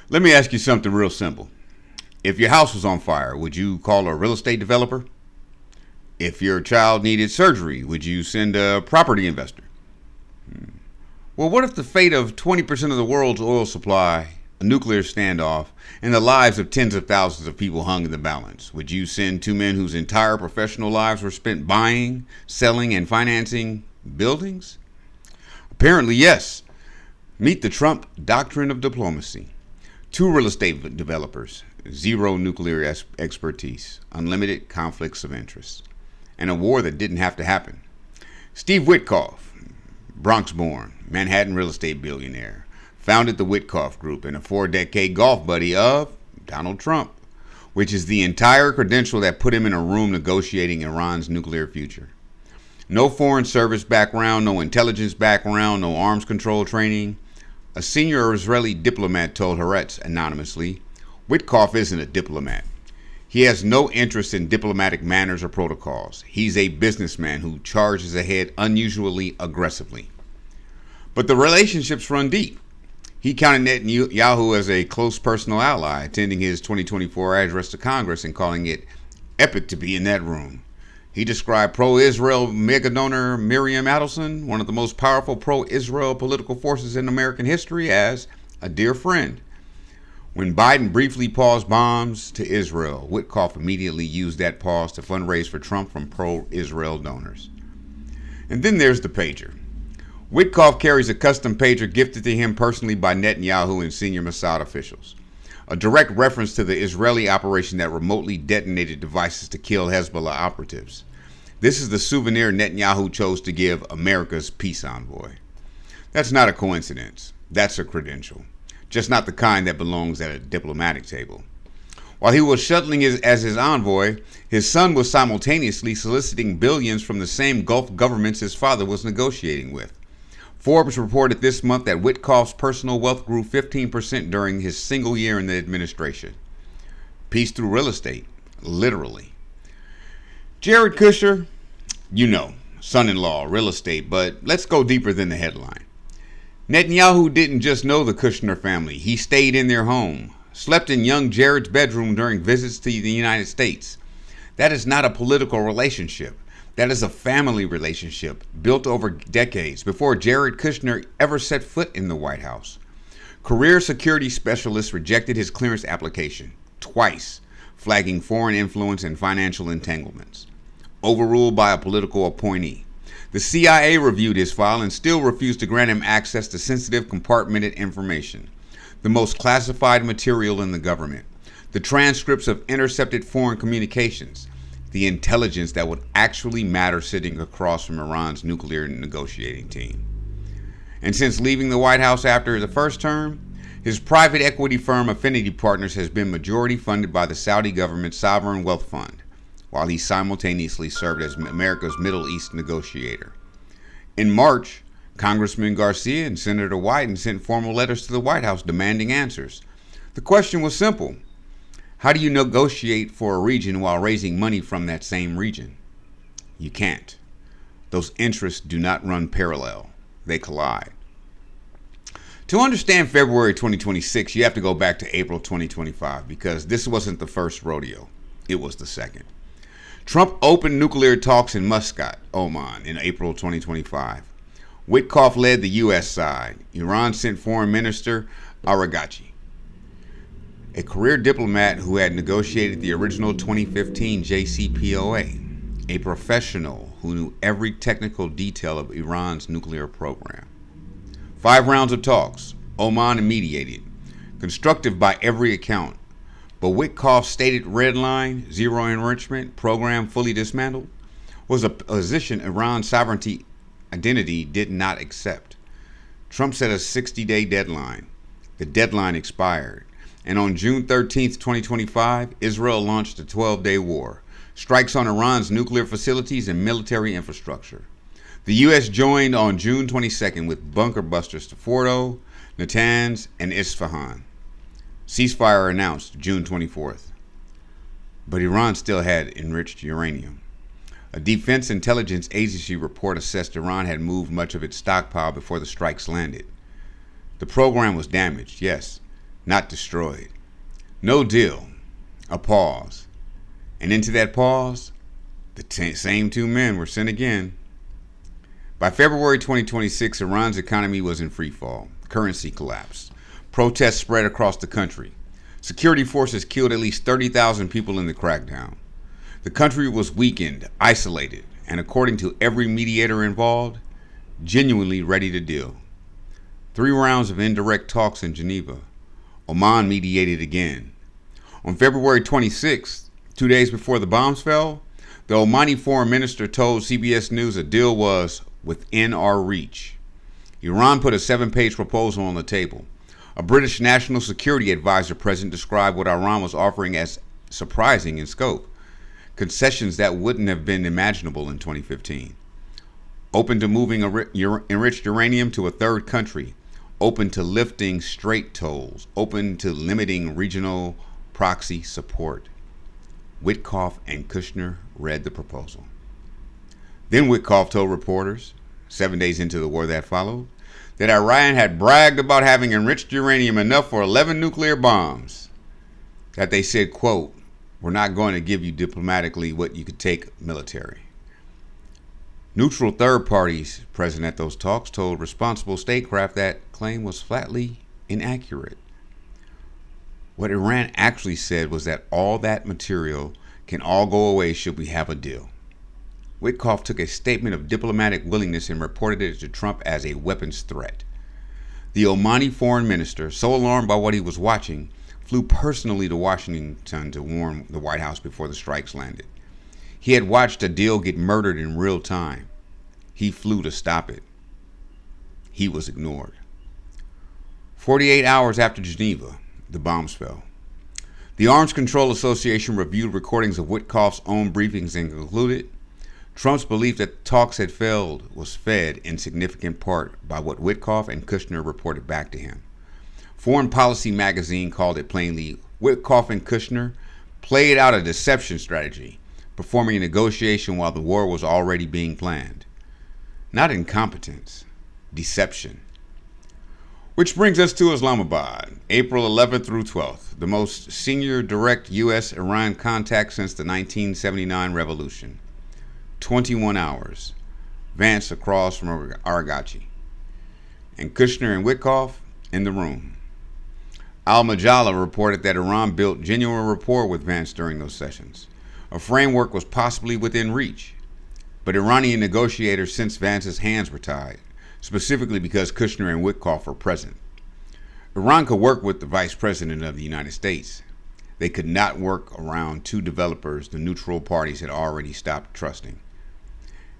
Let me ask you something real simple. If your house was on fire, would you call a real estate developer? If your child needed surgery, would you send a property investor? Well, what if the fate of 20% of the world's oil supply, a nuclear standoff, and the lives of tens of thousands of people hung in the balance? Would you send two men whose entire professional lives were spent buying, selling, and financing buildings? Apparently, yes. Meet the Trump doctrine of diplomacy. Two real estate developers, zero nuclear expertise, unlimited conflicts of interest, and a war that didn't have to happen. Steve Witkoff, Bronx-born, Manhattan real estate billionaire, founded the Witkoff Group and a 4-decade golf buddy of Donald Trump, which is the entire credential that put him in a room negotiating Iran's nuclear future. No foreign service background, no intelligence background, no arms control training. A senior Israeli diplomat told Haaretz anonymously, Witkoff isn't a diplomat. He has no interest in diplomatic manners or protocols. He's a businessman who charges ahead unusually aggressively. But the relationships run deep. He counted Netanyahu as a close personal ally, attending his 2024 address to Congress and calling it epic to be in that room. He described pro-Israel megadonor Miriam Adelson, one of the most powerful pro-Israel political forces in American history, as a dear friend. When Biden briefly paused bombs to Israel, Witkoff immediately used that pause to fundraise for Trump from pro-Israel donors. And then there's the pager. Witkoff carries a custom pager gifted to him personally by Netanyahu and senior Mossad officials. A direct reference to the Israeli operation that remotely detonated devices to kill Hezbollah operatives. This is the souvenir Netanyahu chose to give America's peace envoy. That's not a coincidence. That's a credential. Just not the kind that belongs at a diplomatic table. While he was shuttling as his envoy, his son was simultaneously soliciting billions from the same Gulf governments his father was negotiating with. Forbes reported this month that Witkoff's personal wealth grew 15% during his single year in the administration. Peace through real estate, literally. Jared Kushner, son-in-law, real estate, but let's go deeper than the headline. Netanyahu didn't just know the Kushner family. He stayed in their home, slept in young Jared's bedroom during visits to the United States. That is not a political relationship. That is a family relationship built over decades before Jared Kushner ever set foot in the White House. Career security specialists rejected his clearance application twice, flagging foreign influence and financial entanglements. Overruled by a political appointee. The CIA reviewed his file and still refused to grant him access to sensitive compartmented information, the most classified material in the government, the transcripts of intercepted foreign communications, the intelligence that would actually matter sitting across from Iran's nuclear negotiating team. And since leaving the White House after the first term, his private equity firm Affinity Partners has been majority funded by the Saudi government's sovereign wealth fund, while he simultaneously served as America's Middle East negotiator. In March, Congressman Garcia and Senator Wyden sent formal letters to the White House demanding answers. The question was simple. How do you negotiate for a region while raising money from that same region? You can't. Those interests do not run parallel. They collide. To understand February 2026, you have to go back to April 2025 because this wasn't the first rodeo. It was the second. Trump opened nuclear talks in Muscat, Oman in April 2025. Witkoff led the U.S. side. Iran sent Foreign Minister Araghchi, a career diplomat who had negotiated the original 2015 JCPOA, a professional who knew every technical detail of Iran's nuclear program. 5 rounds of talks, Oman mediated, constructive by every account, but Witkoff's stated red line, zero enrichment, program fully dismantled, was a position Iran's sovereignty identity did not accept. Trump set a 60-day deadline. The deadline expired. And on June 13, 2025, Israel launched a 12-day war, strikes on Iran's nuclear facilities and military infrastructure. The U.S. joined on June 22nd with bunker busters to Fordo, Natanz, and Isfahan. Ceasefire announced June 24th. But Iran still had enriched uranium. A Defense Intelligence Agency report assessed Iran had moved much of its stockpile before the strikes landed. The program was damaged, yes, not destroyed. No deal. A pause. And into that pause, the same two men were sent again. By February 2026, Iran's economy was in free fall. Currency collapsed. Protests spread across the country. Security forces killed at least 30,000 people in the crackdown. The country was weakened, isolated, and according to every mediator involved, genuinely ready to deal. 3 rounds of indirect talks in Geneva. Oman mediated again. On February 26th, 2 days before the bombs fell, the Omani foreign minister told CBS News a deal was within our reach. Iran put a 7-page proposal on the table. A British national security advisor present described what Iran was offering as surprising in scope. Concessions that wouldn't have been imaginable in 2015. Open to moving enriched uranium to a third country. Open to lifting straight tolls. Open to limiting regional proxy support. Witkoff and Kushner read the proposal. Then Witkoff told reporters, 7 days into the war that followed, that Iran had bragged about having enriched uranium enough for 11 nuclear bombs. That they said, quote, "We're not going to give you diplomatically what you could take military." Neutral third parties present at those talks told responsible statecraft that claim was flatly inaccurate. What Iran actually said was that all that material can all go away should we have a deal. Witkoff took a statement of diplomatic willingness and reported it to Trump as a weapons threat. The Omani foreign minister, so alarmed by what he was watching, flew personally to Washington to warn the White House before the strikes landed. He had watched a deal get murdered in real time. He flew to stop it. He was ignored. 48 hours after Geneva, the bombs fell. The Arms Control Association reviewed recordings of Witkoff's own briefings and concluded Trump's belief that talks had failed was fed in significant part by what Witkoff and Kushner reported back to him. Foreign Policy magazine called it plainly, Witkoff and Kushner played out a deception strategy, performing a negotiation while the war was already being planned. Not incompetence, deception. Which brings us to Islamabad, April 11th through 12th, the most senior direct U.S.-Iran contact since the 1979 revolution. 21 hours. Vance across from Aragachi. And Kushner and Witkoff in the room. Al-Majala reported that Iran built genuine rapport with Vance during those sessions. A framework was possibly within reach. But Iranian negotiators sensed Vance's hands were tied, specifically because Kushner and Witkoff were present. Iran could work with the Vice President of the United States. They could not work around 2 developers the neutral parties had already stopped trusting,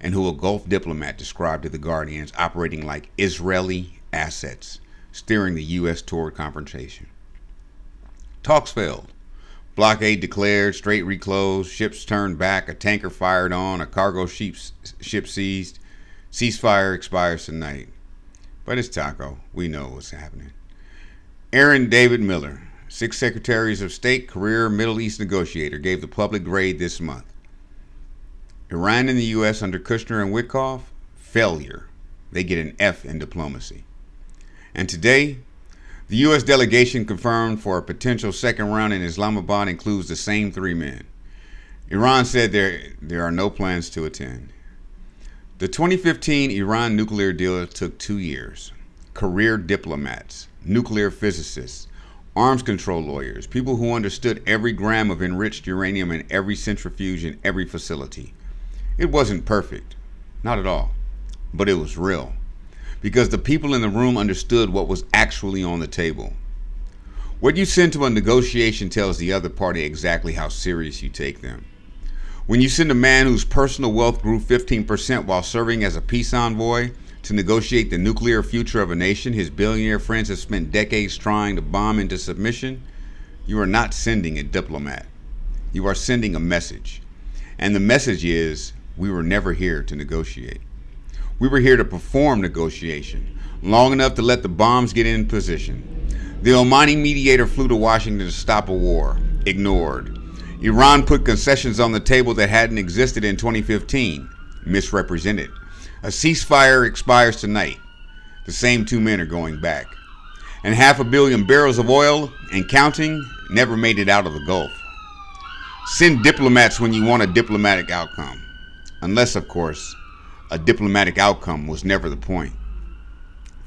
and who a Gulf diplomat described to The Guardian as operating like Israeli assets, steering the U.S. toward confrontation. Talks failed. Blockade declared, strait reclosed, ships turned back, a tanker fired on, a cargo ship seized. Ceasefire expires tonight. But it's Taco. We know what's happening. Aaron David Miller, 6 Secretaries of State, career Middle East negotiator, gave the public grade this month. Iran and the U.S. under Kushner and Witkoff, failure. They get an F in diplomacy. And today, the U.S. delegation confirmed for a potential second round in Islamabad includes the same 3 men. Iran said there are no plans to attend. The 2015 Iran nuclear deal took 2 years. Career diplomats, nuclear physicists, arms control lawyers, people who understood every gram of enriched uranium in every centrifuge in every facility. It wasn't perfect, not at all, but it was real, because the people in the room understood what was actually on the table. What you send to a negotiation tells the other party exactly how serious you take them. When you send a man whose personal wealth grew 15% while serving as a peace envoy to negotiate the nuclear future of a nation his billionaire friends have spent decades trying to bomb into submission, you are not sending a diplomat. You are sending a message. And the message is, we were never here to negotiate. We were here to perform negotiation, long enough to let the bombs get in position. The Omani mediator flew to Washington to stop a war, ignored. Iran put concessions on the table that hadn't existed in 2015, misrepresented. A ceasefire expires tonight. The same 2 men are going back. and 500 million barrels of oil and counting never made it out of the Gulf. Send diplomats when you want a diplomatic outcome. Unless, of course, a diplomatic outcome was never the point.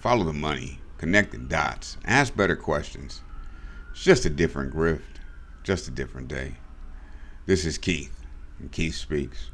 Follow the money, connect the dots, ask better questions. It's just a different grift, just a different day. This is Keith, and Keith Speaks.